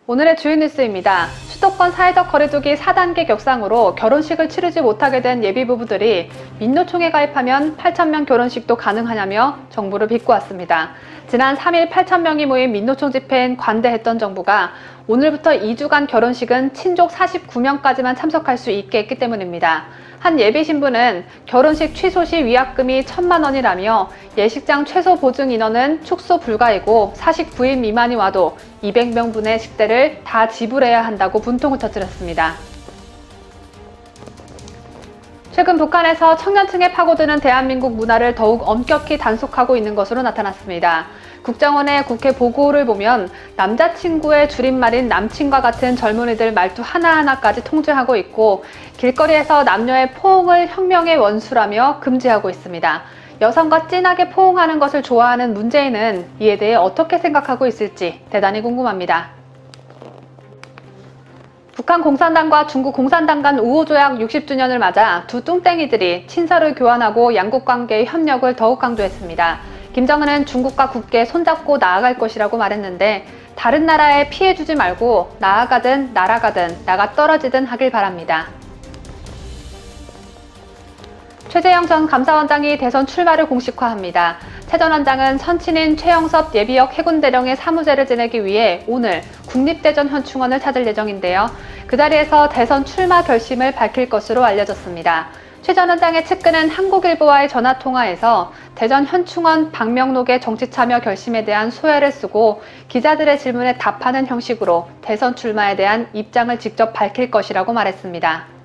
오늘의 주요 뉴스입니다. 수도권 사회적 거리두기 4단계 격상으로 결혼식을 치르지 못하게 된 예비부부들이 민노총에 가입하면 8,000명 결혼식도 가능하냐며 정부를 비꼬았습니다. 지난 3일 8,000명이 모인 민노총 집회엔 관대했던 정부가 오늘부터 2주간 결혼식은 친족 49명까지만 참석할 수 있게 했기 때문입니다. 한 예비신부는 결혼식 취소 시 위약금이 1,000만 원이라며 예식장 최소 보증 인원은 축소 불가이고 49인 미만이 와도 200명분의 식대를 다 지불해야 한다고 분통을 터뜨렸습니다. 최근 북한에서 청년층에 파고드는 대한민국 문화를 더욱 엄격히 단속하고 있는 것으로 나타났습니다. 국정원의 국회 보고를 보면 남자친구의 줄임말인 남친과 같은 젊은이들 말투 하나하나까지 통제하고 있고 길거리에서 남녀의 포옹을 혁명의 원수라며 금지하고 있습니다. 여성과 진하게 포옹하는 것을 좋아하는 문재인은 이에 대해 어떻게 생각하고 있을지 대단히 궁금합니다. 북한 공산당과 중국 공산당 간 우호조약 60주년을 맞아 두 뚱땡이들이 친서를 교환하고 양국 관계의 협력을 더욱 강조했습니다. 김정은은 중국과 굳게 손잡고 나아갈 것이라고 말했는데 다른 나라에 피해주지 말고 나아가든 날아가든 나가 떨어지든 하길 바랍니다. 최재형 전 감사원장이 대선 출마를 공식화합니다. 최 전 원장은 선친인 최영섭 예비역 해군대령의 사무제를 지내기 위해 오늘 국립대전 현충원을 찾을 예정인데요. 그 자리에서 대선 출마 결심을 밝힐 것으로 알려졌습니다. 최 전 원장의 측근은 한국일보와의 전화통화에서 대전 현충원 방명록의 정치참여 결심에 대한 소회를 쓰고 기자들의 질문에 답하는 형식으로 대선 출마에 대한 입장을 직접 밝힐 것이라고 말했습니다.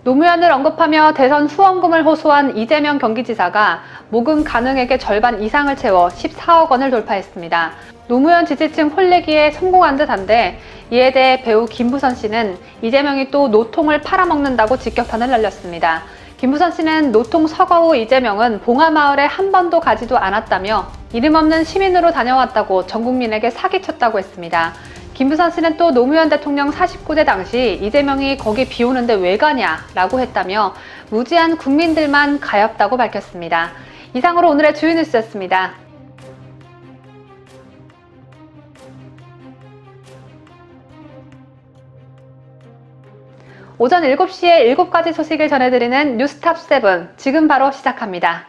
노무현을 언급하며 대선 후원금을 호소한 이재명 경기지사가 모금 가능액의 절반 이상을 채워 14억 원을 돌파했습니다. 노무현 지지층 홀리기에 성공한 듯한데 이에 대해 배우 김부선 씨는 이재명이 또 노통을 팔아먹는다고 직격탄을 날렸습니다. 김부선 씨는 노통 서거 후 이재명은 봉하마을에 한 번도 가지도 않았다며 이름 없는 시민으로 다녀왔다고 전 국민에게 사기쳤다고 했습니다. 김부선 씨는 또 노무현 대통령 49대 당시 이재명이 거기 비 오는데 왜 가냐 라고 했다며 무지한 국민들만 가엾다고 밝혔습니다. 이상으로 오늘의 주요 뉴스였습니다. 오전 7시에 7가지 소식을 전해드리는 뉴스탑 7, 지금 바로 시작합니다.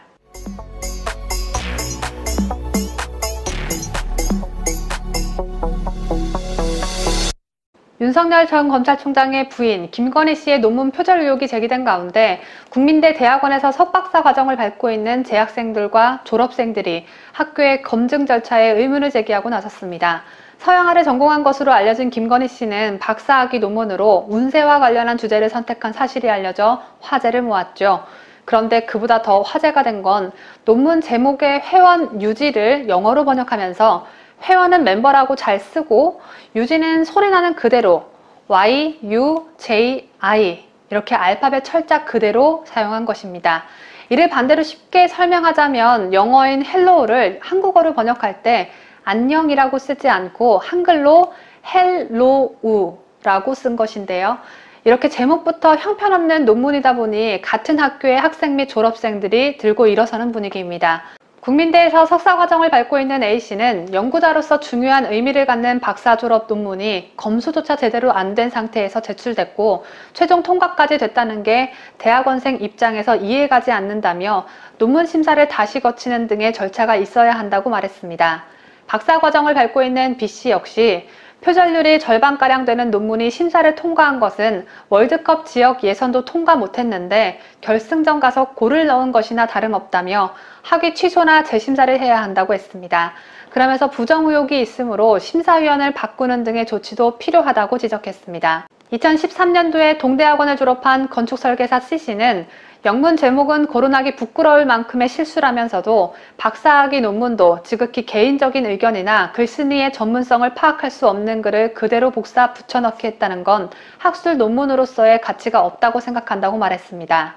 윤석열 전 검찰총장의 부인 김건희 씨의 논문 표절 의혹이 제기된 가운데 국민대 대학원에서 석박사 과정을 밟고 있는 재학생들과 졸업생들이 학교의 검증 절차에 의문을 제기하고 나섰습니다. 서양화를 전공한 것으로 알려진 김건희 씨는 박사학위 논문으로 운세와 관련한 주제를 선택한 사실이 알려져 화제를 모았죠. 그런데 그보다 더 화제가 된 건 논문 제목의 회원 유지를 영어로 번역하면서 회원은 멤버라고 잘 쓰고 유지는 소리나는 그대로 Y, U, J, I 이렇게 알파벳 철자 그대로 사용한 것입니다. 이를 반대로 쉽게 설명하자면 영어인 헬로우를 한국어로 번역할 때 안녕이라고 쓰지 않고 한글로 헬로우라고 쓴 것인데요. 이렇게 제목부터 형편없는 논문이다 보니 같은 학교의 학생 및 졸업생들이 들고 일어서는 분위기입니다. 국민대에서 석사과정을 밟고 있는 A씨는 연구자로서 중요한 의미를 갖는 박사 졸업 논문이 검수조차 제대로 안 된 상태에서 제출됐고 최종 통과까지 됐다는 게 대학원생 입장에서 이해가지 않는다며 논문 심사를 다시 거치는 등의 절차가 있어야 한다고 말했습니다. 박사과정을 밟고 있는 B씨 역시 표절률이 절반가량 되는 논문이 심사를 통과한 것은 월드컵 지역 예선도 통과 못했는데 결승전 가서 골을 넣은 것이나 다름없다며 학위 취소나 재심사를 해야 한다고 했습니다. 그러면서 부정 의혹이 있으므로 심사위원을 바꾸는 등의 조치도 필요하다고 지적했습니다. 2013년도에 동대학원을 졸업한 건축설계사 C씨는 영문 제목은 거론하기 부끄러울 만큼의 실수라면서도 박사학위 논문도 지극히 개인적인 의견이나 글쓴이의 전문성을 파악할 수 없는 글을 그대로 복사 붙여넣기 했다는 건 학술 논문으로서의 가치가 없다고 생각한다고 말했습니다.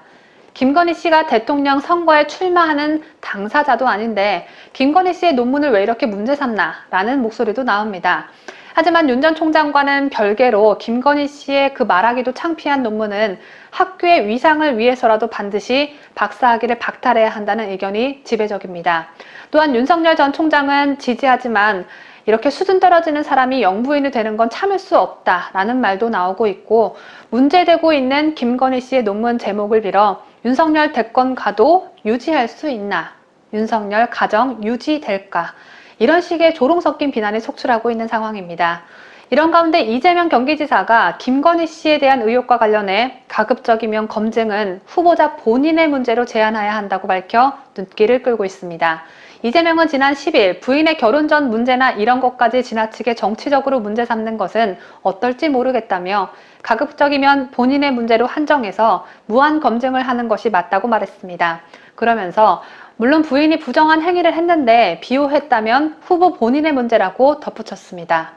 김건희 씨가 대통령 선거에 출마하는 당사자도 아닌데 김건희 씨의 논문을 왜 이렇게 문제 삼나 라는 목소리도 나옵니다. 하지만 윤 전 총장과는 별개로 김건희 씨의 그 말하기도 창피한 논문은 학교의 위상을 위해서라도 반드시 박사학위를 박탈해야 한다는 의견이 지배적입니다. 또한 윤석열 전 총장은 지지하지만 이렇게 수준 떨어지는 사람이 영부인이 되는 건 참을 수 없다라는 말도 나오고 있고, 문제되고 있는 김건희 씨의 논문 제목을 빌어 윤석열 대권 가도 유지할 수 있나? 윤석열 가정 유지될까? 이런 식의 조롱 섞인 비난이 속출하고 있는 상황입니다. 이런 가운데 이재명 경기지사가 김건희 씨에 대한 의혹과 관련해 가급적이면 검증은 후보자 본인의 문제로 제한해야 한다고 밝혀 눈길을 끌고 있습니다. 이재명은 지난 10일 부인의 결혼 전 문제나 이런 것까지 지나치게 정치적으로 문제 삼는 것은 어떨지 모르겠다며 가급적이면 본인의 문제로 한정해서 무한 검증을 하는 것이 맞다고 말했습니다. 그러면서 물론 부인이 부정한 행위를 했는데 비호했다면 후보 본인의 문제라고 덧붙였습니다.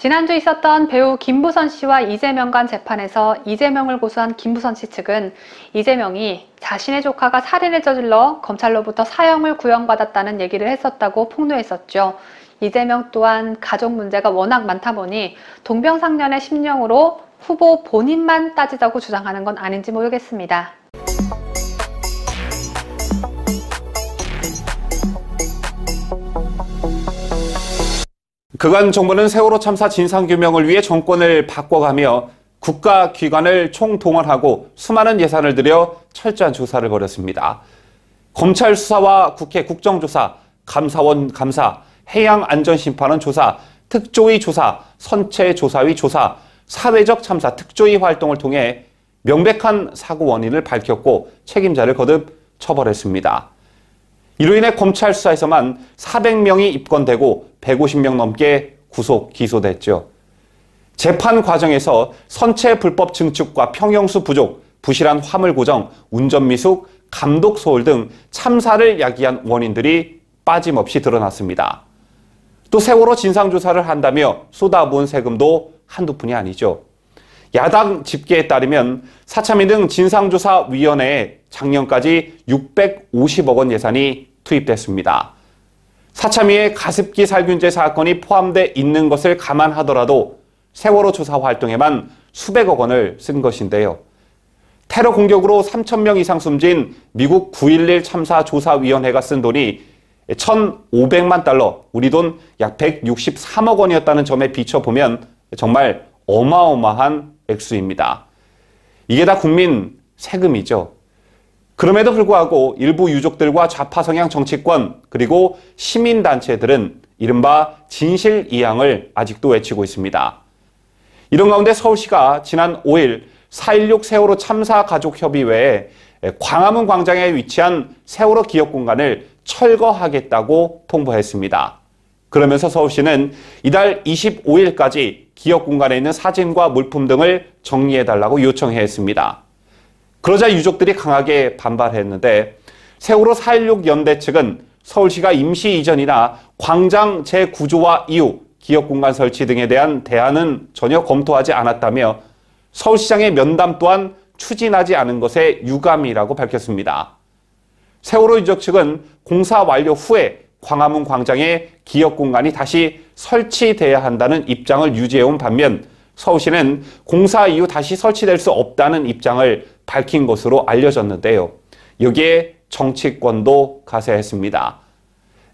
지난주 있었던 배우 김부선 씨와 이재명 간 재판에서 이재명을 고소한 김부선 씨 측은 이재명이 자신의 조카가 살인을 저질러 검찰로부터 사형을 구형받았다는 얘기를 했었다고 폭로했었죠. 이재명 또한 가족 문제가 워낙 많다 보니 동병상련의 심령으로 후보 본인만 따지자고 주장하는 건 아닌지 모르겠습니다. 그간 정부는 세월호 참사 진상규명을 위해 정권을 바꿔가며 국가기관을 총동원하고 수많은 예산을 들여 철저한 조사를 벌였습니다. 검찰 수사와 국회 국정조사, 감사원 감사, 해양안전심판원 조사, 특조위 조사, 선체조사위 조사, 사회적 참사 특조위 활동을 통해 명백한 사고 원인을 밝혔고 책임자를 거듭 처벌했습니다. 이로 인해 검찰 수사에서만 400명이 입건되고 150명 넘게 구속, 기소됐죠. 재판 과정에서 선체 불법 증축과 평형수 부족, 부실한 화물 고정, 운전 미숙, 감독 소홀 등 참사를 야기한 원인들이 빠짐없이 드러났습니다. 또 세월호 진상조사를 한다며 쏟아부은 세금도 한두 푼이 아니죠. 야당 집계에 따르면 사참위 등 진상조사위원회에 작년까지 650억 원 예산이 투입됐습니다. 사참위의 가습기 살균제 사건이 포함돼 있는 것을 감안하더라도 세월호 조사 활동에만 수백억 원을 쓴 것인데요. 테러 공격으로 3,000명 이상 숨진 미국 9.11 참사조사위원회가 쓴 돈이 1,500만 달러, 우리 돈 약 163억 원이었다는 점에 비춰보면 정말 어마어마한 액수입니다. 이게 다 국민 세금이죠. 그럼에도 불구하고 일부 유족들과 좌파 성향 정치권 그리고 시민단체들은 이른바 진실이양을 아직도 외치고 있습니다. 이런 가운데 서울시가 지난 5일 4.16 세월호 참사 가족협의회에 광화문 광장에 위치한 세월호 기억공간을 철거하겠다고 통보했습니다. 그러면서 서울시는 이달 25일까지 기억공간에 있는 사진과 물품 등을 정리해달라고 요청했습니다. 그러자 유족들이 강하게 반발했는데 세월호 4.16 연대 측은 서울시가 임시 이전이나 광장 재구조화 이후 기억공간 설치 등에 대한 대안은 전혀 검토하지 않았다며 서울시장의 면담 또한 추진하지 않은 것에 유감이라고 밝혔습니다. 세월호 유족 측은 공사 완료 후에 광화문 광장에 기억공간이 다시 설치돼야 한다는 입장을 유지해온 반면 서울시는 공사 이후 다시 설치될 수 없다는 입장을 밝힌 것으로 알려졌는데요. 여기에 정치권도 가세했습니다.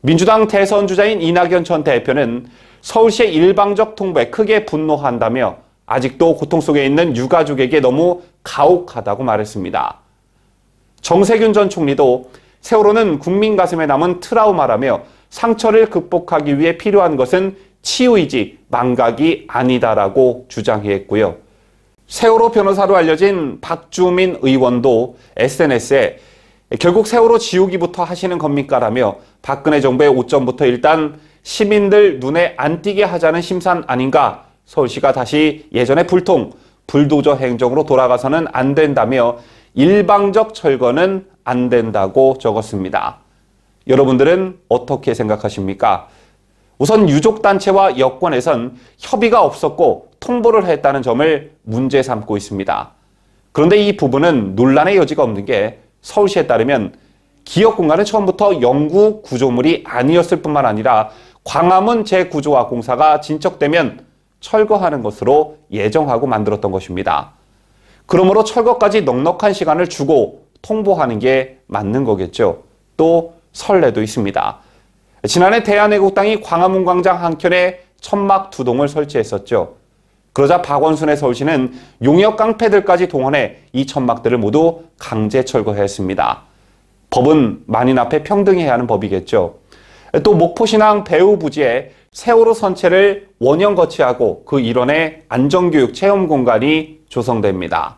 민주당 대선 주자인 이낙연 전 대표는 서울시의 일방적 통보에 크게 분노한다며 아직도 고통 속에 있는 유가족에게 너무 가혹하다고 말했습니다. 정세균 전 총리도 세월호는 국민 가슴에 남은 트라우마라며 상처를 극복하기 위해 필요한 것은 치유이지 망각이 아니다라고 주장했고요. 세월호 변호사로 알려진 박주민 의원도 SNS에 결국 세월호 지우기부터 하시는 겁니까라며 박근혜 정부의 오점부터 일단 시민들 눈에 안 띄게 하자는 심산 아닌가, 서울시가 다시 예전의 불통, 불도저 행정으로 돌아가서는 안 된다며 일방적 철거는 안 된다고 적었습니다. 여러분들은 어떻게 생각하십니까? 우선 유족단체와 여권에선 협의가 없었고 통보를 했다는 점을 문제 삼고 있습니다. 그런데 이 부분은 논란의 여지가 없는 게 서울시에 따르면 기억공간은 처음부터 영구 구조물이 아니었을 뿐만 아니라 광화문 재구조화 공사가 진척되면 철거하는 것으로 예정하고 만들었던 것입니다. 그러므로 철거까지 넉넉한 시간을 주고 통보하는 게 맞는 거겠죠. 또 선례도 있습니다. 지난해 대한애국당이 광화문 광장 한켠에 천막 2동을 설치했었죠. 그러자 박원순의 서울시는 용역 깡패들까지 동원해 이 천막들을 모두 강제 철거했습니다. 법은 만인 앞에 평등해야 하는 법이겠죠. 또 목포신항 배후 부지에 세월호 선체를 원형 거치하고 그 일원의 안전교육 체험 공간이 조성됩니다.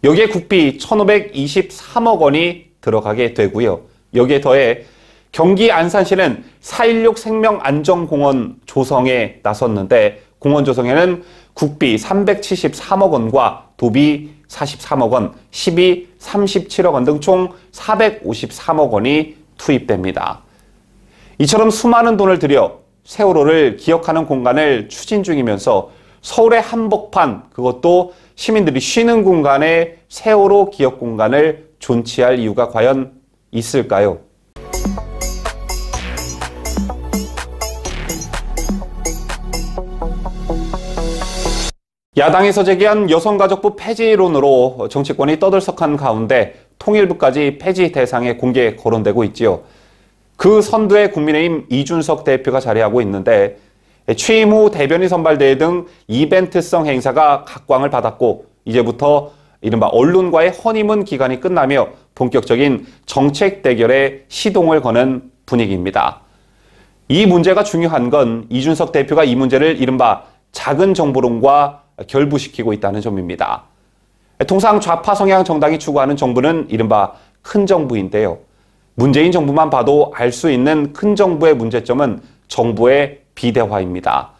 여기에 국비 1,523억 원이 들어가게 되고요. 여기에 더해 경기 안산시는 4.16 생명안전공원 조성에 나섰는데 공원 조성에는 국비 373억 원과 도비 43억 원, 시비 37억 원 등 총 453억 원이 투입됩니다. 이처럼 수많은 돈을 들여 세월호를 기억하는 공간을 추진 중이면서 서울의 한복판, 그것도 시민들이 쉬는 공간에 세월호 기억 공간을 존치할 이유가 과연 있을까요? 야당에서 제기한 여성가족부 폐지론으로 정치권이 떠들썩한 가운데 통일부까지 폐지 대상에 공개 거론되고 있지요. 그 선두에 국민의힘 이준석 대표가 자리하고 있는데 취임 후 대변인 선발대회 등 이벤트성 행사가 각광을 받았고 이제부터 이른바 언론과의 허니문 기간이 끝나며 본격적인 정책 대결에 시동을 거는 분위기입니다. 이 문제가 중요한 건 이준석 대표가 이 문제를 이른바 작은 정부론과 결부시키고 있다는 점입니다. 통상 좌파 성향 정당이 추구하는 정부는 이른바 큰 정부인데요. 문재인 정부만 봐도 알 수 있는 큰 정부의 문제점은 정부의 비대화입니다.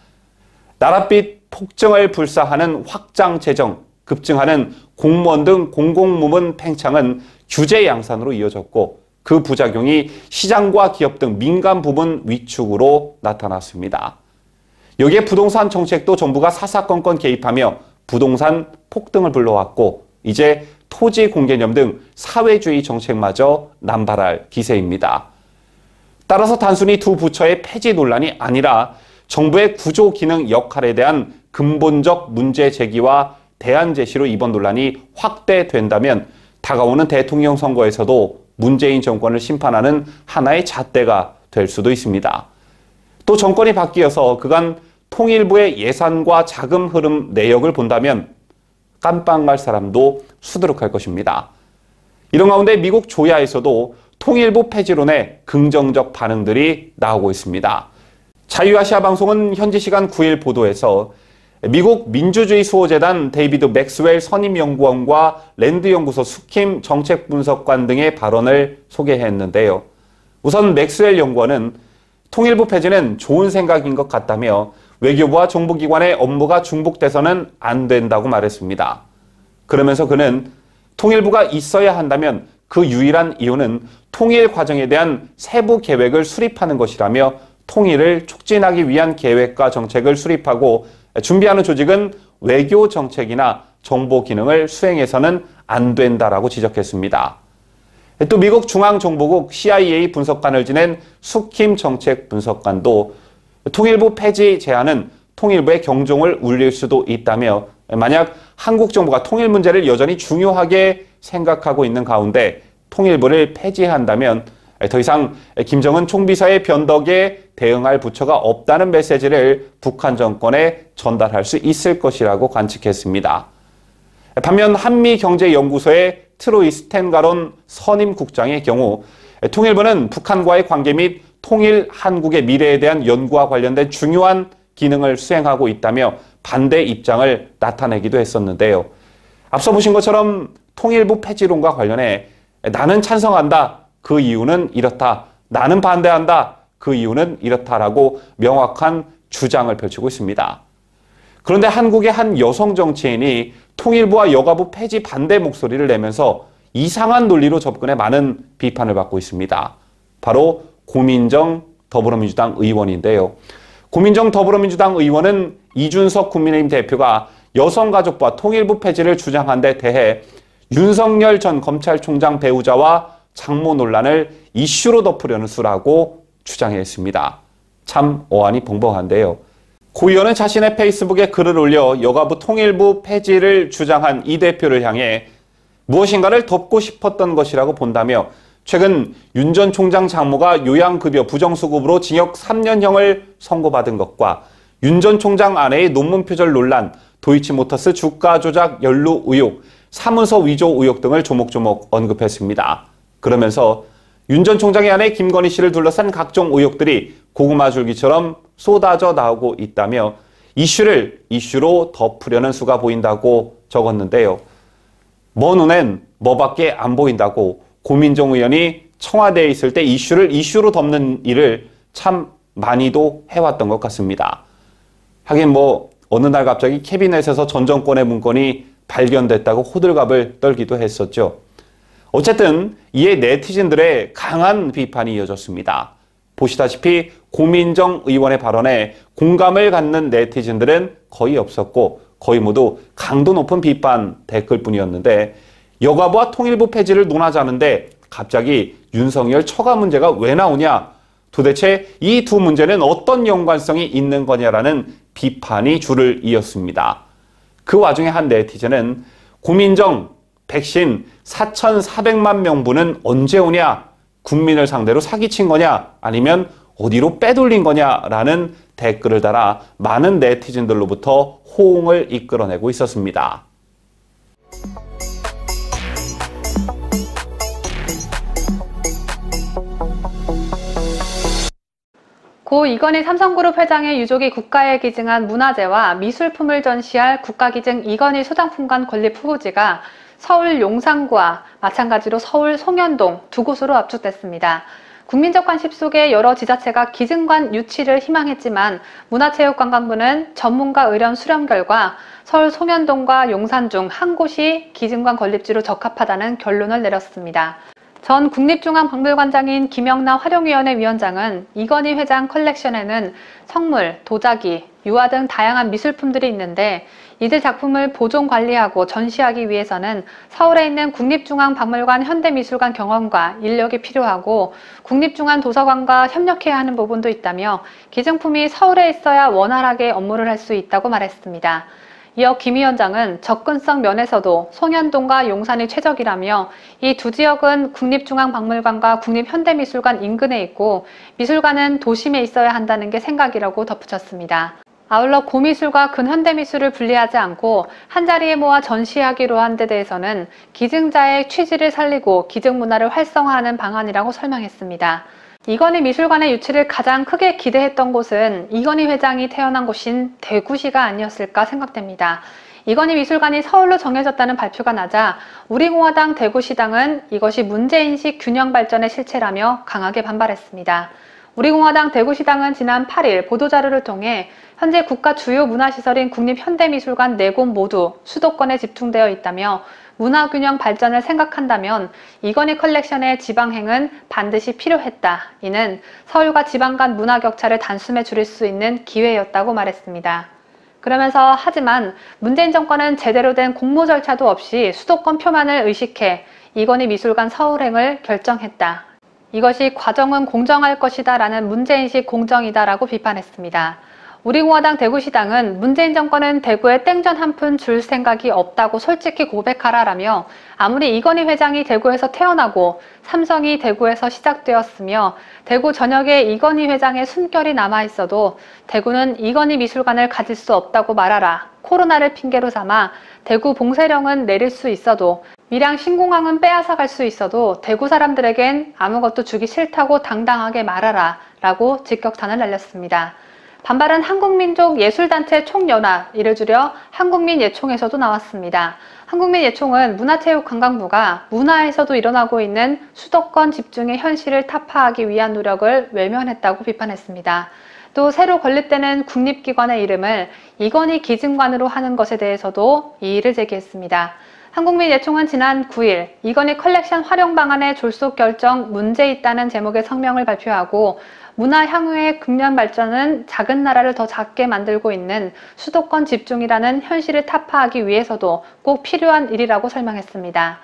나랏빛 폭증을 불사하는 확장 재정, 급증하는 공무원 등 공공부문 팽창은 규제 양산으로 이어졌고 그 부작용이 시장과 기업 등 민간 부분 위축으로 나타났습니다. 여기에 부동산 정책도 정부가 사사건건 개입하며 부동산 폭등을 불러왔고 이제 토지 공개념 등 사회주의 정책마저 남발할 기세입니다. 따라서 단순히 두 부처의 폐지 논란이 아니라 정부의 구조 기능 역할에 대한 근본적 문제 제기와 대안 제시로 이번 논란이 확대된다면 다가오는 대통령 선거에서도 문재인 정권을 심판하는 하나의 잣대가 될 수도 있습니다. 또 정권이 바뀌어서 그간 통일부의 예산과 자금 흐름 내역을 본다면 깜빵 갈 사람도 수두룩할 것입니다. 이런 가운데 미국 조야에서도 통일부 폐지론에 긍정적 반응들이 나오고 있습니다. 자유아시아 방송은 현지 시간 9일 보도에서 미국 민주주의 수호재단 데이비드 맥스웰 선임연구원과 랜드연구소 수킴 정책분석관 등의 발언을 소개했는데요. 우선 맥스웰 연구원은 통일부 폐지는 좋은 생각인 것 같다며 외교부와 정부기관의 업무가 중복돼서는 안 된다고 말했습니다. 그러면서 그는 통일부가 있어야 한다면 그 유일한 이유는 통일 과정에 대한 세부 계획을 수립하는 것이라며 통일을 촉진하기 위한 계획과 정책을 수립하고 준비하는 조직은 외교 정책이나 정보 기능을 수행해서는 안 된다라고 지적했습니다. 또 미국 중앙정보국 CIA 분석관을 지낸 수킴 정책분석관도 통일부 폐지 제안은 통일부의 경종을 울릴 수도 있다며 만약 한국 정부가 통일 문제를 여전히 중요하게 생각하고 있는 가운데 통일부를 폐지한다면 더 이상 김정은 총비서의 변덕에 대응할 부처가 없다는 메시지를 북한 정권에 전달할 수 있을 것이라고 관측했습니다. 반면 한미경제연구소의 트로이 스탠가론 선임국장의 경우 통일부는 북한과의 관계 및 통일 한국의 미래에 대한 연구와 관련된 중요한 기능을 수행하고 있다며 반대 입장을 나타내기도 했었는데요. 앞서 보신 것처럼 통일부 폐지론과 관련해 나는 찬성한다. 그 이유는 이렇다. 나는 반대한다. 그 이유는 이렇다라고 명확한 주장을 펼치고 있습니다. 그런데 한국의 한 여성 정치인이 통일부와 여가부 폐지 반대 목소리를 내면서 이상한 논리로 접근해 많은 비판을 받고 있습니다. 바로 고민정 더불어민주당 의원인데요. 고민정 더불어민주당 의원은 이준석 국민의힘 대표가 여성가족부와 통일부 폐지를 주장한 데 대해 윤석열 전 검찰총장 배우자와 장모 논란을 이슈로 덮으려는 수라고 주장했습니다. 참 어안이 벙벙한데요. 고 의원은 자신의 페이스북에 글을 올려 여가부 통일부 폐지를 주장한 이 대표를 향해 무엇인가를 덮고 싶었던 것이라고 본다며 최근 윤 전 총장 장모가 요양급여 부정수급으로 징역 3년형을 선고받은 것과 윤 전 총장 아내의 논문 표절 논란, 도이치모터스 주가 조작 연루 의혹, 사문서 위조 의혹 등을 조목조목 언급했습니다. 그러면서 윤 전 총장의 아내 김건희 씨를 둘러싼 각종 의혹들이 고구마 줄기처럼 쏟아져 나오고 있다며 이슈를 이슈로 덮으려는 수가 보인다고 적었는데요. 뭐 눈엔 뭐밖에 안 보인다고 고민정 의원이 청와대에 있을 때 이슈를 이슈로 덮는 일을 참 많이도 해왔던 것 같습니다. 하긴 뭐 어느 날 갑자기 캐비넷에서 전 정권의 문건이 발견됐다고 호들갑을 떨기도 했었죠. 어쨌든 이에 네티즌들의 강한 비판이 이어졌습니다. 보시다시피 고민정 의원의 발언에 공감을 갖는 네티즌들은 거의 없었고 거의 모두 강도 높은 비판 댓글뿐이었는데 여가부와 통일부 폐지를 논하자는데 갑자기 윤석열 처가 문제가 왜 나오냐? 도대체 이 두 문제는 어떤 연관성이 있는 거냐라는 비판이 줄을 이었습니다. 그 와중에 한 네티즌은 고민정 백신 4,400만 명분은 언제 오냐? 국민을 상대로 사기친 거냐? 아니면 어디로 빼돌린 거냐라는 댓글을 달아 많은 네티즌들로부터 호응을 이끌어내고 있었습니다. 고 이건희 삼성그룹 회장의 유족이 국가에 기증한 문화재와 미술품을 전시할 국가기증 이건희 소장품관 건립 후보지가 서울 용산구와 마찬가지로 서울 송현동 두 곳으로 압축됐습니다. 국민적 관심 속에 여러 지자체가 기증관 유치를 희망했지만 문화체육관광부는 전문가 의견 수렴 결과 서울 송현동과 용산 중 한 곳이 기증관 건립지로 적합하다는 결론을 내렸습니다. 전 국립중앙박물관장인 김영남 활용위원회 위원장은 이건희 회장 컬렉션에는 성물, 도자기, 유화 등 다양한 미술품들이 있는데 이들 작품을 보존 관리하고 전시하기 위해서는 서울에 있는 국립중앙박물관 현대미술관 경험과 인력이 필요하고 국립중앙도서관과 협력해야 하는 부분도 있다며 기증품이 서울에 있어야 원활하게 업무를 할 수 있다고 말했습니다. 이어 김 위원장은 접근성 면에서도 송현동과 용산이 최적이라며 이 두 지역은 국립중앙박물관과 국립현대미술관 인근에 있고 미술관은 도심에 있어야 한다는 게 생각이라고 덧붙였습니다. 아울러 고미술과 근현대미술을 분리하지 않고 한자리에 모아 전시하기로 한 데 대해서는 기증자의 취지를 살리고 기증문화를 활성화하는 방안이라고 설명했습니다. 이건희 미술관의 유치를 가장 크게 기대했던 곳은 이건희 회장이 태어난 곳인 대구시가 아니었을까 생각됩니다. 이건희 미술관이 서울로 정해졌다는 발표가 나자 우리공화당 대구시당은 이것이 문제인식 균형 발전의 실체라며 강하게 반발했습니다. 우리공화당 대구시당은 지난 8일 보도자료를 통해 현재 국가 주요 문화시설인 국립현대미술관 4곳 모두 수도권에 집중되어 있다며 문화균형 발전을 생각한다면 이건희 컬렉션의 지방행은 반드시 필요했다. 이는 서울과 지방 간 문화 격차를 단숨에 줄일 수 있는 기회였다고 말했습니다. 그러면서 하지만 문재인 정권은 제대로 된 공모 절차도 없이 수도권 표만을 의식해 이건희 미술관 서울행을 결정했다. 이것이 과정은 공정할 것이다 라는 문제인식 공정이다라고 비판했습니다. 우리공화당 대구시당은 문재인 정권은 대구에 땡전 한 푼 줄 생각이 없다고 솔직히 고백하라라며 아무리 이건희 회장이 대구에서 태어나고 삼성이 대구에서 시작되었으며 대구 전역에 이건희 회장의 숨결이 남아있어도 대구는 이건희 미술관을 가질 수 없다고 말하라. 코로나를 핑계로 삼아 대구 봉쇄령은 내릴 수 있어도 밀양 신공항은 빼앗아 갈 수 있어도 대구 사람들에겐 아무것도 주기 싫다고 당당하게 말하라 라고 직격탄을 날렸습니다. 반발은 한국민족예술단체 총연합, 이를 줄여 한국민예총에서도 나왔습니다. 한국민예총은 문화체육관광부가 문화에서도 일어나고 있는 수도권 집중의 현실을 타파하기 위한 노력을 외면했다고 비판했습니다. 또 새로 건립되는 국립기관의 이름을 이건희 기증관으로 하는 것에 대해서도 이의를 제기했습니다. 한국민예총은 지난 9일 이건희 컬렉션 활용 방안의 졸속 결정 문제 있다는 제목의 성명을 발표하고 문화 향후의 극렬 발전은 작은 나라를 더 작게 만들고 있는 수도권 집중이라는 현실을 타파하기 위해서도 꼭 필요한 일이라고 설명했습니다.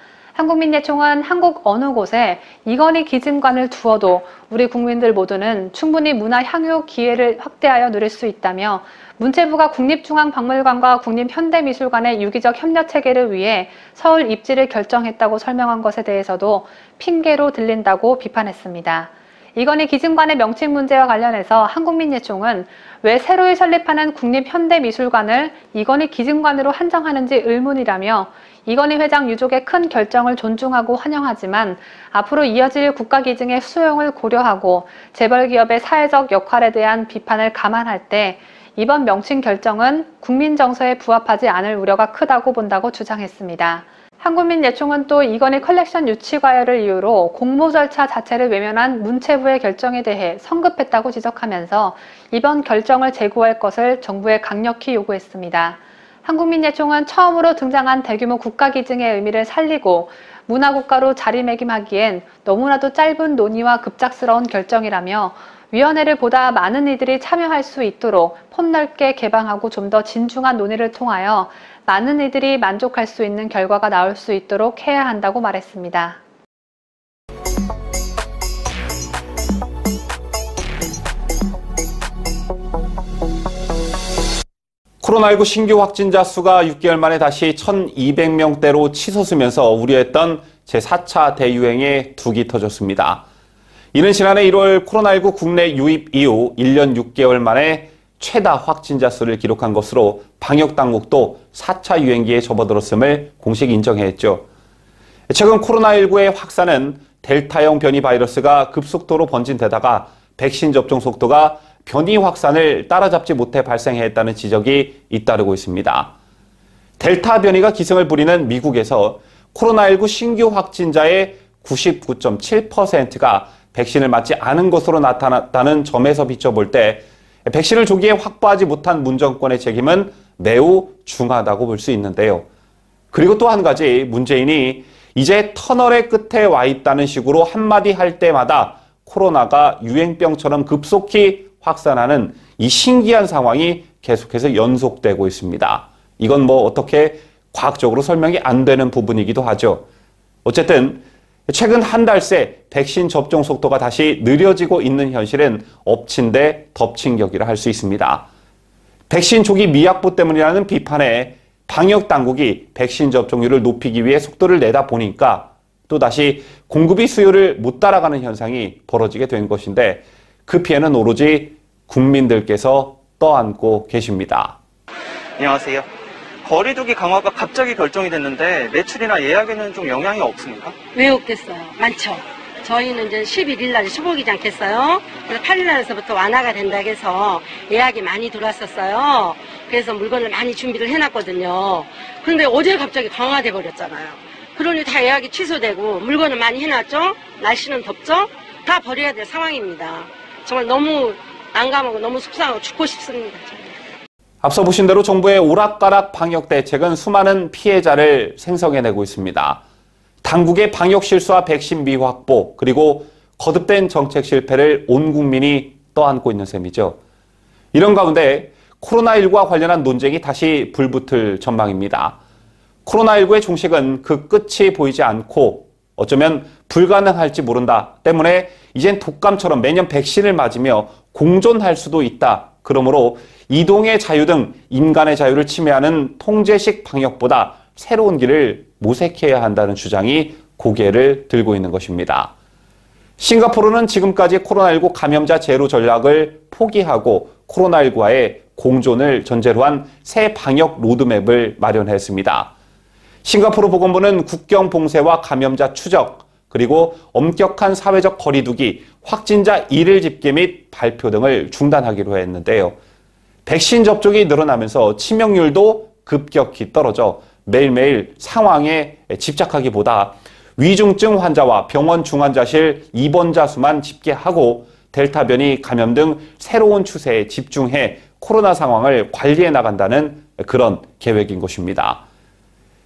한국민예총은 한국 어느 곳에 이건희 기증관을 두어도 우리 국민들 모두는 충분히 문화 향유 기회를 확대하여 누릴 수 있다며 문체부가 국립중앙박물관과 국립현대미술관의 유기적 협력 체계를 위해 서울 입지를 결정했다고 설명한 것에 대해서도 핑계로 들린다고 비판했습니다. 이건희 기증관의 명칭 문제와 관련해서 한국민예총은 왜 새로 설립하는 국립현대미술관을 이건희 기증관으로 한정하는지 의문이라며 이건희 회장 유족의 큰 결정을 존중하고 환영하지만 앞으로 이어질 국가기증의 수용을 고려하고 재벌기업의 사회적 역할에 대한 비판을 감안할 때 이번 명칭 결정은 국민 정서에 부합하지 않을 우려가 크다고 본다고 주장했습니다. 한국민예총은 또 이건희 컬렉션 유치 과열을 이유로 공모 절차 자체를 외면한 문체부의 결정에 대해 성급했다고 지적하면서 이번 결정을 재고할 것을 정부에 강력히 요구했습니다. 한국민예총은 처음으로 등장한 대규모 국가기증의 의미를 살리고 문화국가로 자리매김하기엔 너무나도 짧은 논의와 급작스러운 결정이라며 위원회를 보다 많은 이들이 참여할 수 있도록 폭넓게 개방하고 좀 더 진중한 논의를 통하여 많은 이들이 만족할 수 있는 결과가 나올 수 있도록 해야 한다고 말했습니다. 코로나19 신규 확진자 수가 6개월 만에 다시 1,200명대로 치솟으면서 우려했던 제4차 대유행에 둑이 터졌습니다. 이는 지난해 1월 코로나19 국내 유입 이후 1년 6개월 만에 최다 확진자 수를 기록한 것으로 방역당국도 4차 유행기에 접어들었음을 공식 인정했죠. 최근 코로나19의 확산은 델타형 변이 바이러스가 급속도로 번진 데다가 백신 접종 속도가 변이 확산을 따라잡지 못해 발생했다는 지적이 잇따르고 있습니다. 델타 변이가 기승을 부리는 미국에서 코로나19 신규 확진자의 99.7%가 백신을 맞지 않은 것으로 나타났다는 점에서 비춰볼 때 백신을 조기에 확보하지 못한 문정권의 책임은 매우 중하다고 볼 수 있는데요. 그리고 또 한 가지 문재인이 이제 터널의 끝에 와 있다는 식으로 한마디 할 때마다 코로나가 유행병처럼 급속히 확산하는 이 신기한 상황이 계속해서 연속되고 있습니다. 이건 뭐 어떻게 과학적으로 설명이 안 되는 부분이기도 하죠. 어쨌든 최근 한 달 새 백신 접종 속도가 다시 느려지고 있는 현실은 엎친 데 덮친 격이라 할 수 있습니다. 백신 조기 미확보 때문이라는 비판에 방역당국이 백신 접종률을 높이기 위해 속도를 내다 보니까 또다시 공급이 수요를 못 따라가는 현상이 벌어지게 된 것인데 그 피해는 오로지 국민들께서 떠안고 계십니다. 안녕하세요. 거리두기 강화가 갑자기 결정이 됐는데 매출이나 예약에는 좀 영향이 없습니까? 왜 없겠어요? 많죠. 저희는 이제 11일 날 시국이지 않겠어요? 그래서 8일 날에서부터 완화가 된다고 해서 예약이 많이 들어왔었어요. 그래서 물건을 많이 준비를 해놨거든요. 그런데 어제 갑자기 강화돼 버렸잖아요. 그러니 다 예약이 취소되고 물건을 많이 해놨죠? 날씨는 덥죠? 다 버려야 될 상황입니다. 정말 너무 난감하고 너무 속상하고 죽고 싶습니다. 정말. 앞서 보신 대로 정부의 오락가락 방역 대책은 수많은 피해자를 생성해내고 있습니다. 당국의 방역 실수와 백신 미확보 그리고 거듭된 정책 실패를 온 국민이 떠안고 있는 셈이죠. 이런 가운데 코로나19와 관련한 논쟁이 다시 불붙을 전망입니다. 코로나19의 종식은 그 끝이 보이지 않고 어쩌면 불가능할지 모른다 때문에 이젠 독감처럼 매년 백신을 맞으며 공존할 수도 있다. 그러므로 이동의 자유 등 인간의 자유를 침해하는 통제식 방역보다 새로운 길을 모색해야 한다는 주장이 고개를 들고 있는 것입니다. 싱가포르는 지금까지 코로나19 감염자 제로 전략을 포기하고 코로나19와의 공존을 전제로 한 새 방역 로드맵을 마련했습니다. 싱가포르 보건부는 국경 봉쇄와 감염자 추적, 그리고 엄격한 사회적 거리두기, 확진자 일일 집계 및 발표 등을 중단하기로 했는데요. 백신 접종이 늘어나면서 치명률도 급격히 떨어져 매일매일 상황에 집착하기보다 위중증 환자와 병원 중환자실 입원자 수만 집계하고 델타 변이 감염 등 새로운 추세에 집중해 코로나 상황을 관리해 나간다는 그런 계획인 것입니다.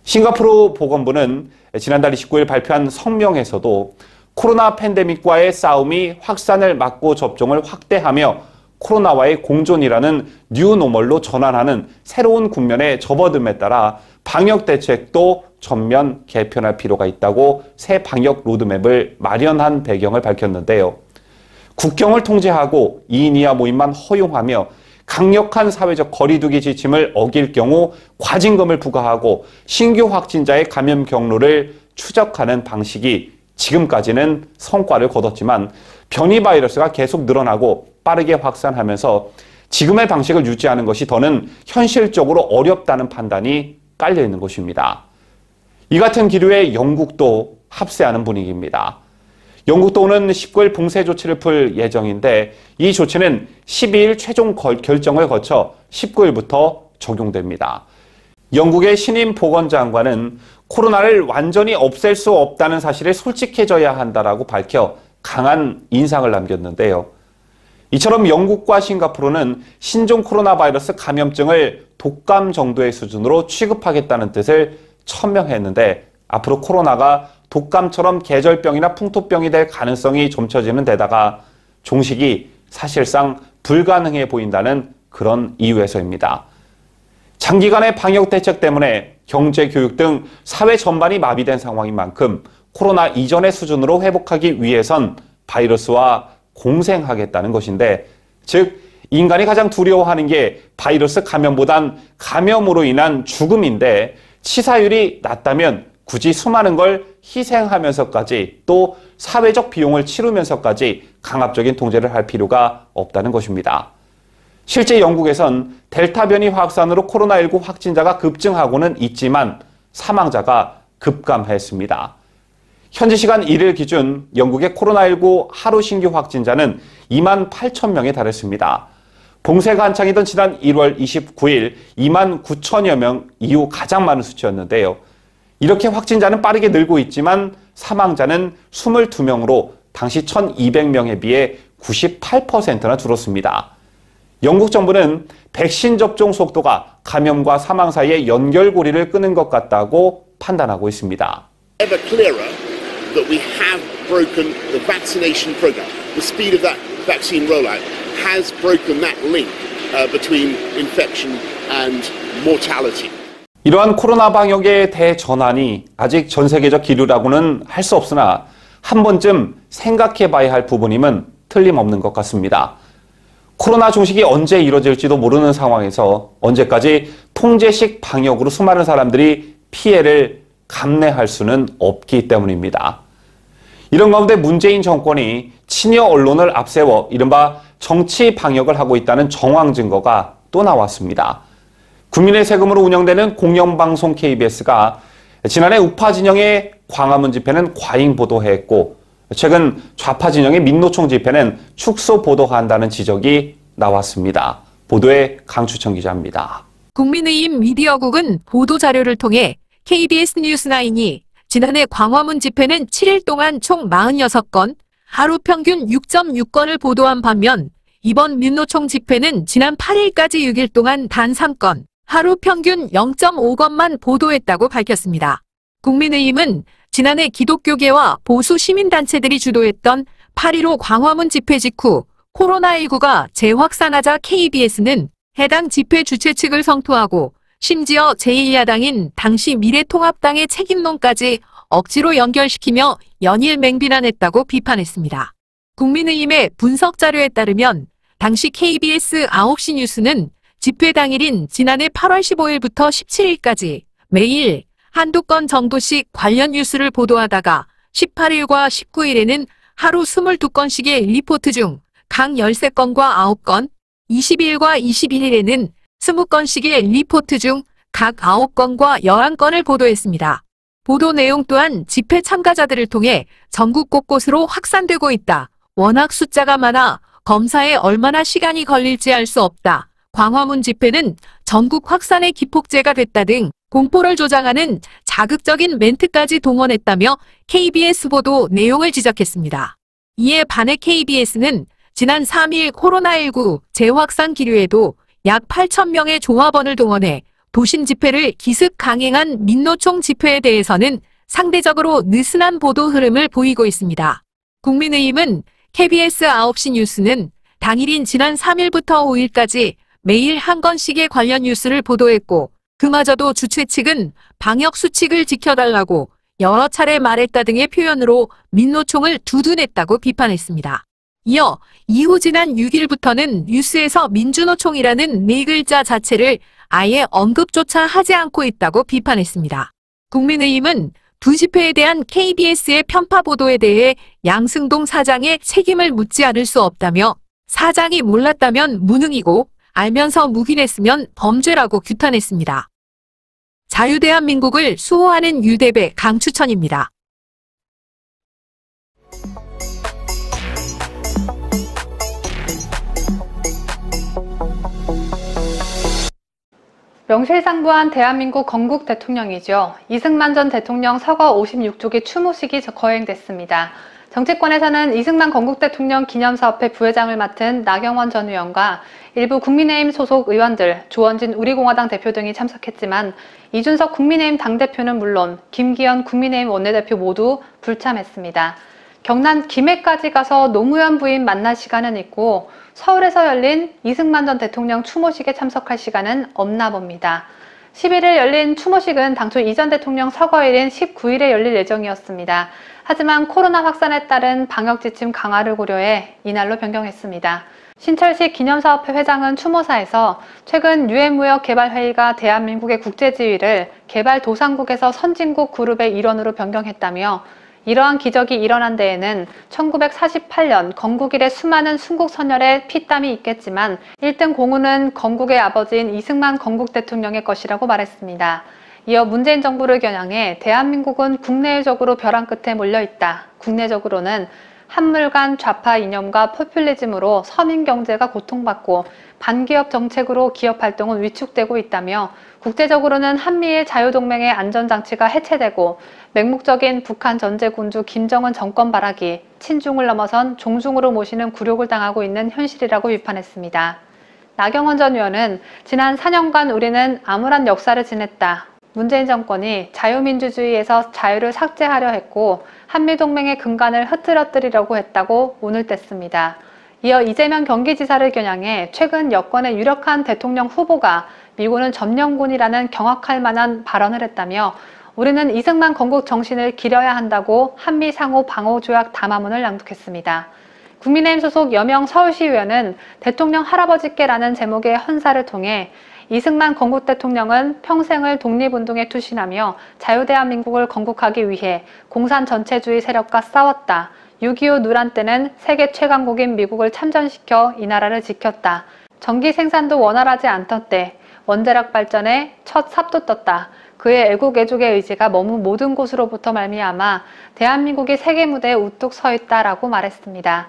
싱가포르 보건부는 지난달 29일 발표한 성명에서도 코로나 팬데믹과의 싸움이 확산을 막고 접종을 확대하며 코로나와의 공존이라는 뉴노멀로 전환하는 새로운 국면에 접어듦에 따라 방역 대책도 전면 개편할 필요가 있다고 새 방역 로드맵을 마련한 배경을 밝혔는데요. 국경을 통제하고 2인 이하 모임만 허용하며 강력한 사회적 거리두기 지침을 어길 경우 과징금을 부과하고 신규 확진자의 감염 경로를 추적하는 방식이 지금까지는 성과를 거뒀지만 변이 바이러스가 계속 늘어나고 빠르게 확산하면서 지금의 방식을 유지하는 것이 더는 현실적으로 어렵다는 판단이 깔려 있는 것입니다. 이 같은 기류에 영국도 합세하는 분위기입니다. 영국도 오는 19일 봉쇄 조치를 풀 예정인데 이 조치는 12일 최종 결정을 거쳐 19일부터 적용됩니다. 영국의 신임 보건장관은 코로나를 완전히 없앨 수 없다는 사실에 솔직해져야 한다라고 밝혀 강한 인상을 남겼는데요. 이처럼 영국과 싱가포르는 신종 코로나 바이러스 감염증을 독감 정도의 수준으로 취급하겠다는 뜻을 천명했는데 앞으로 코로나가 독감처럼 계절병이나 풍토병이 될 가능성이 점쳐지는 데다가 종식이 사실상 불가능해 보인다는 그런 이유에서입니다. 장기간의 방역 대책 때문에 경제, 교육 등 사회 전반이 마비된 상황인 만큼 코로나 이전의 수준으로 회복하기 위해선 바이러스와 공생하겠다는 것인데, 즉 인간이 가장 두려워하는 게 바이러스 감염보단 감염으로 인한 죽음인데 치사율이 낮다면 굳이 수많은 걸 희생하면서까지 또 사회적 비용을 치르면서까지 강압적인 통제를 할 필요가 없다는 것입니다. 실제 영국에선 델타 변이 확산으로 코로나19 확진자가 급증하고는 있지만 사망자가 급감했습니다. 현지 시간 1일 기준 영국의 코로나19 하루 신규 확진자는 2만 8천 명에 달했습니다. 봉쇄가 한창이던 지난 1월 29일 2만 9천여 명 이후 가장 많은 수치였는데요. 이렇게 확진자는 빠르게 늘고 있지만 사망자는 22명으로 당시 1,200명에 비해 98%나 줄었습니다. 영국 정부는 백신 접종 속도가 감염과 사망 사이의 연결고리를 끄는 것 같다고 판단하고 있습니다. Ever clearer that we have broken the vaccination program. The speed of that vaccine rollout has broken that link between infection and mortality. 이러한 코로나 방역의 대전환이 아직 전 세계적 기류라고는 할 수 없으나 한 번쯤 생각해 봐야 할 부분임은 틀림없는 것 같습니다. 코로나 종식이 언제 이뤄질지도 모르는 상황에서 언제까지 통제식 방역으로 수많은 사람들이 피해를 감내할 수는 없기 때문입니다. 이런 가운데 문재인 정권이 친여 언론을 앞세워 이른바 정치 방역을 하고 있다는 정황 증거가 또 나왔습니다. 국민의 세금으로 운영되는 공영방송 KBS가 지난해 우파 진영의 광화문 집회는 과잉 보도했고 최근 좌파 진영의 민노총 집회는 축소 보도한다는 지적이 나왔습니다. 보도에 강추천 기자입니다. 국민의힘 미디어국은 보도자료를 통해 KBS 뉴스9이 지난해 광화문 집회는 7일 동안 총 46건, 하루 평균 6.6건을 보도한 반면 이번 민노총 집회는 지난 8일까지 6일 동안 단 3건, 하루 평균 0.5건만 보도했다고 밝혔습니다. 국민의힘은 지난해 기독교계와 보수 시민단체들이 주도했던 8.15 광화문 집회 직후 코로나19가 재확산하자 KBS는 해당 집회 주최 측을 성토하고 심지어 제1야당인 당시 미래통합당의 책임론까지 억지로 연결시키며 연일 맹비난했다고 비판했습니다. 국민의힘의 분석 자료에 따르면 당시 KBS 9시 뉴스는 집회 당일인 지난해 8월 15일부터 17일까지 매일 한두 건 정도씩 관련 뉴스를 보도하다가 18일과 19일에는 하루 22건씩의 리포트 중 각 13건과 9건, 20일과 21일에는 20건씩의 리포트 중 각 9건과 11건을 보도했습니다. 보도 내용 또한 집회 참가자들을 통해 전국 곳곳으로 확산되고 있다. 워낙 숫자가 많아 검사에 얼마나 시간이 걸릴지 알 수 없다. 광화문 집회는 전국 확산의 기폭제가 됐다 등 공포를 조장하는 자극적인 멘트까지 동원했다며 KBS 보도 내용을 지적했습니다. 이에 반해 KBS는 지난 3일 코로나19 재확산 기류에도 약 8,000명의 조합원을 동원해 도심 집회를 기습 강행한 민노총 집회에 대해서는 상대적으로 느슨한 보도 흐름을 보이고 있습니다. 국민의힘은 KBS 9시 뉴스는 당일인 지난 3일부터 5일까지 매일 한 건씩의 관련 뉴스를 보도했고 그마저도 주최 측은 방역 수칙을 지켜달라고 여러 차례 말했다 등의 표현으로 민노총을 두둔했다고 비판했습니다. 이어 이후 지난 6일부터는 뉴스에서 민주노총이라는 네 글자 자체를 아예 언급조차 하지 않고 있다고 비판했습니다. 국민의힘은 부집회에 대한 KBS의 편파 보도에 대해 양승동 사장의 책임을 묻지 않을 수 없다며 사장이 몰랐다면 무능이고 알면서 묵인했으면 범죄라고 규탄했습니다. 자유대한민국을 수호하는 유대배 강추천입니다. 명실상부한 대한민국 건국 대통령이죠. 이승만 전 대통령 서거 56조기 추모식이 거행됐습니다. 정치권에서는 이승만 건국 대통령 기념사업회 부회장을 맡은 나경원 전 의원과 일부 국민의힘 소속 의원들, 조원진 우리공화당 대표 등이 참석했지만 이준석 국민의힘 당대표는 물론 김기현 국민의힘 원내대표 모두 불참했습니다. 경남 김해까지 가서 노무현 부인 만날 시간은 있고 서울에서 열린 이승만 전 대통령 추모식에 참석할 시간은 없나 봅니다. 11일 열린 추모식은 당초 이 전 대통령 서거일인 19일에 열릴 예정이었습니다. 하지만 코로나 확산에 따른 방역지침 강화를 고려해 이날로 변경했습니다. 신철식 기념사업회 회장은 추모사에서 최근 유엔무역개발회의가 대한민국의 국제지위를 개발도상국에서 선진국 그룹의 일원으로 변경했다며 이러한 기적이 일어난 데에는 1948년 건국 이래 수많은 순국 선열의 피땀이 있겠지만 1등 공우는 건국의 아버지인 이승만 건국 대통령의 것이라고 말했습니다. 이어 문재인 정부를 겨냥해 대한민국은 국내적으로 벼랑 끝에 몰려있다. 국내적으로는 한물간 좌파 이념과 포퓰리즘으로 서민 경제가 고통받고 반기업 정책으로 기업 활동은 위축되고 있다며 국제적으로는 한미일 자유동맹의 안전장치가 해체되고 맹목적인 북한 전제군주 김정은 정권 발악이 친중을 넘어선 종중으로 모시는 굴욕을 당하고 있는 현실이라고 비판했습니다. 나경원 전 의원은 지난 4년간 우리는 암울한 역사를 지냈다. 문재인 정권이 자유민주주의에서 자유를 삭제하려 했고 한미동맹의 근간을 흐트러뜨리려고 했다고 오늘 뗐습니다. 이어 이재명 경기지사를 겨냥해 최근 여권의 유력한 대통령 후보가 미군은 점령군이라는 경악할 만한 발언을 했다며 우리는 이승만 건국 정신을 기려야 한다고 한미 상호 방호 조약 담화문을 낭독했습니다. 국민의힘 소속 여명 서울시의원은 대통령 할아버지께라는 제목의 헌사를 통해 이승만 건국 대통령은 평생을 독립운동에 투신하며 자유대한민국을 건국하기 위해 공산 전체주의 세력과 싸웠다. 6.25 누란 때는 세계 최강국인 미국을 참전시켜 이 나라를 지켰다. 전기 생산도 원활하지 않던 때 원자력 발전에 첫 삽도 떴다. 그의 애국 애족의 의지가 머문 모든 곳으로부터 말미암아 대한민국이 세계 무대에 우뚝 서 있다라고 말했습니다.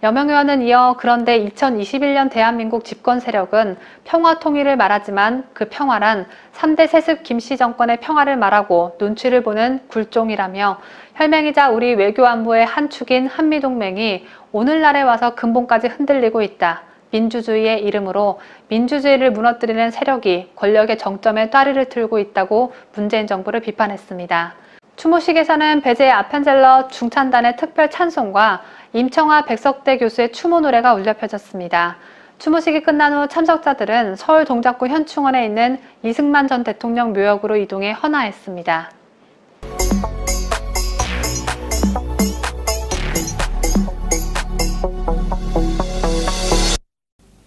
여명 의원은 이어 그런데 2021년 대한민국 집권 세력은 평화 통일을 말하지만 그 평화란 3대 세습 김씨 정권의 평화를 말하고 눈치를 보는 굴종이라며 혈맹이자 우리 외교안보의 한 축인 한미동맹이 오늘날에 와서 근본까지 흔들리고 있다. 민주주의의 이름으로 민주주의를 무너뜨리는 세력이 권력의 정점에 따리를 틀고 있다고 문재인 정부를 비판했습니다. 추모식에서는 배재 아펜젤러 중찬단의 특별 찬송과 임청아 백석대 교수의 추모 노래가 울려 펴졌습니다. 추모식이 끝난 후 참석자들은 서울 동작구 현충원에 있는 이승만 전 대통령 묘역으로 이동해 헌화했습니다.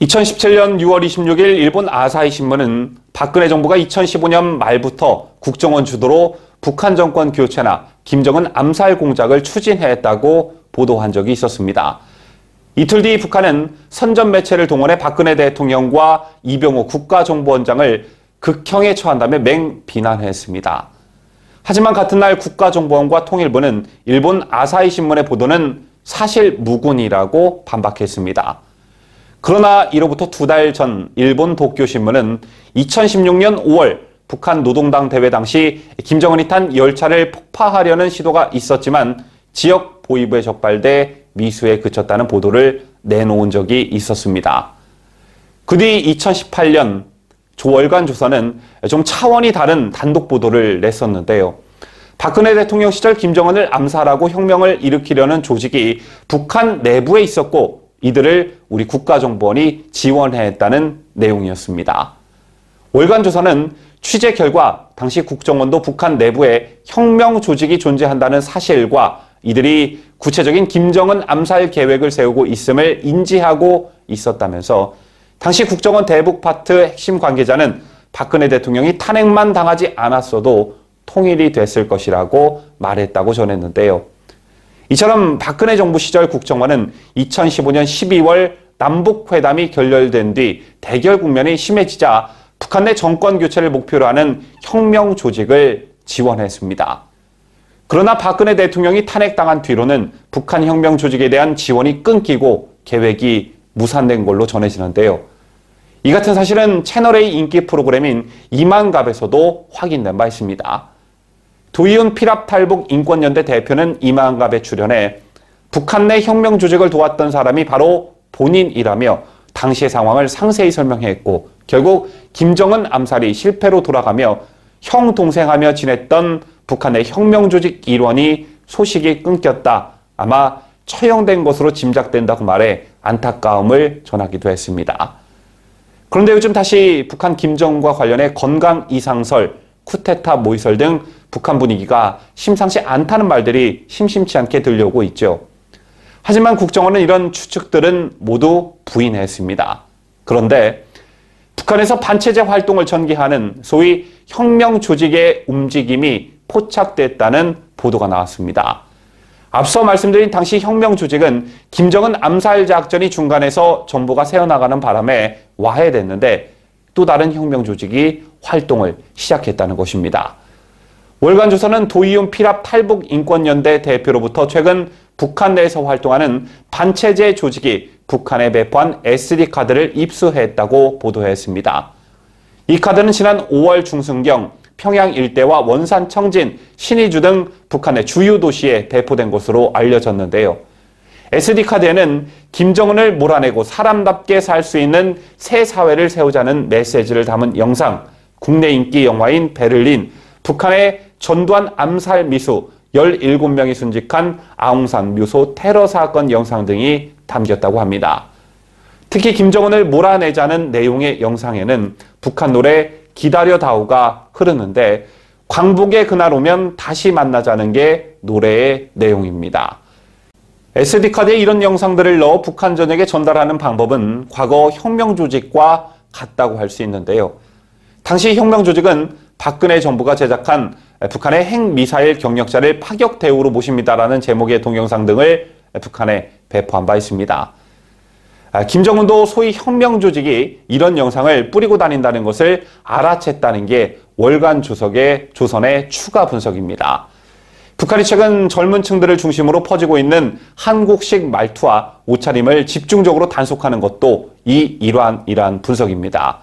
2017년 6월 26일 일본 아사히 신문은 박근혜 정부가 2015년 말부터 국정원 주도로 북한 정권 교체나 김정은 암살 공작을 추진했다고 보도한 적이 있었습니다. 이틀 뒤 북한은 선전 매체를 동원해 박근혜 대통령과 이병호 국가정보원장을 극형에 처한다며 맹비난했습니다. 하지만 같은 날 국가정보원과 통일부는 일본 아사히 신문의 보도는 사실 무근이라고 반박했습니다. 그러나 이로부터 2달 전 일본 도쿄신문은 2016년 5월 북한 노동당 대회 당시 김정은이 탄 열차를 폭파하려는 시도가 있었지만 지역 보위부에 적발돼 미수에 그쳤다는 보도를 내놓은 적이 있었습니다. 그 뒤 2018년 조월간 조선은 좀 차원이 다른 단독 보도를 냈었는데요. 박근혜 대통령 시절 김정은을 암살하고 혁명을 일으키려는 조직이 북한 내부에 있었고 이들을 우리 국가정보원이 지원했다는 내용이었습니다. 월간 조선은 취재 결과 당시 국정원도 북한 내부에 혁명 조직이 존재한다는 사실과 이들이 구체적인 김정은 암살 계획을 세우고 있음을 인지하고 있었다면서 당시 국정원 대북 파트 핵심 관계자는 박근혜 대통령이 탄핵만 당하지 않았어도 통일이 됐을 것이라고 말했다고 전했는데요. 이처럼 박근혜 정부 시절 국정원은 2015년 12월 남북회담이 결렬된 뒤 대결 국면이 심해지자 북한 내 정권 교체를 목표로 하는 혁명 조직을 지원했습니다. 그러나 박근혜 대통령이 탄핵당한 뒤로는 북한 혁명 조직에 대한 지원이 끊기고 계획이 무산된 걸로 전해지는데요. 이 같은 사실은 채널A 인기 프로그램인 이만갑에서도 확인된 바 있습니다. 도이훈 피랍탈북 인권연대 대표는 이만갑에 출연해 북한 내 혁명 조직을 도왔던 사람이 바로 본인이라며 당시의 상황을 상세히 설명했고 결국 김정은 암살이 실패로 돌아가며 형 동생하며 지냈던 북한의 혁명 조직 일원이 소식이 끊겼다. 아마 처형된 것으로 짐작된다고 말해 안타까움을 전하기도 했습니다. 그런데 요즘 다시 북한 김정은과 관련해 건강 이상설, 쿠데타 모의설 등 북한 분위기가 심상치 않다는 말들이 심심치 않게 들려오고 있죠. 하지만 국정원은 이런 추측들은 모두 부인했습니다. 그런데 북한에서 반체제 활동을 전개하는 소위 혁명 조직의 움직임이 포착됐다는 보도가 나왔습니다. 앞서 말씀드린 당시 혁명 조직은 김정은 암살 작전이 중간에서 정부가 세워나가는 바람에 와해됐는데 또 다른 혁명 조직이 활동을 시작했다는 것입니다. 월간 조선은 도이훈 피랍탈북 인권연대 대표로부터 최근 북한 내에서 활동하는 반체제 조직이 북한에 배포한 SD카드를 입수했다고 보도했습니다. 이 카드는 지난 5월 중순경 평양 일대와 원산, 청진, 신의주 등 북한의 주요 도시에 배포된 것으로 알려졌는데요. SD카드에는 김정은을 몰아내고 사람답게 살 수 있는 새 사회를 세우자는 메시지를 담은 영상, 국내 인기 영화인 베를린, 북한의 전두환 암살 미수, 17명이 순직한 아웅산 묘소 테러 사건 영상 등이 담겼다고 합니다. 특히 김정은을 몰아내자는 내용의 영상에는 북한 노래 기다려다오가 흐르는데 광복의 그날 오면 다시 만나자는 게 노래의 내용입니다. SD카드에 이런 영상들을 넣어 북한 전역에 전달하는 방법은 과거 혁명 조직과 같다고 할 수 있는데요. 당시 혁명 조직은 박근혜 정부가 제작한 북한의 핵미사일 경력자를 파격 대우로 모십니다라는 제목의 동영상 등을 북한에 배포한 바 있습니다. 김정은도 소위 혁명 조직이 이런 영상을 뿌리고 다닌다는 것을 알아챘다는 게 월간 조선의 추가 분석입니다. 북한이 최근 젊은 층들을 중심으로 퍼지고 있는 한국식 말투와 옷차림을 집중적으로 단속하는 것도 이 일환이란 분석입니다.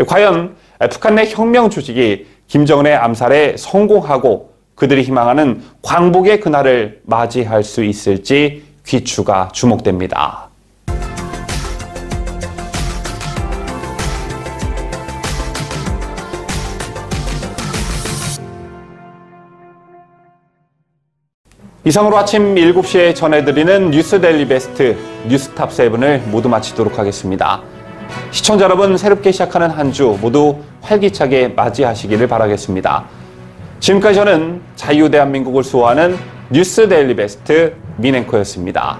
과연 북한 내 혁명 조직이 김정은의 암살에 성공하고 그들이 희망하는 광복의 그날을 맞이할 수 있을지 귀추가 주목됩니다. 이상으로 아침 7시에 전해드리는 뉴스 데일리 베스트 뉴스탑 7을 모두 마치도록 하겠습니다. 시청자 여러분, 새롭게 시작하는 한 주 모두 활기차게 맞이하시기를 바라겠습니다. 지금까지 저는 자유대한민국을 수호하는 뉴스 데일리 베스트 민앵커였습니다.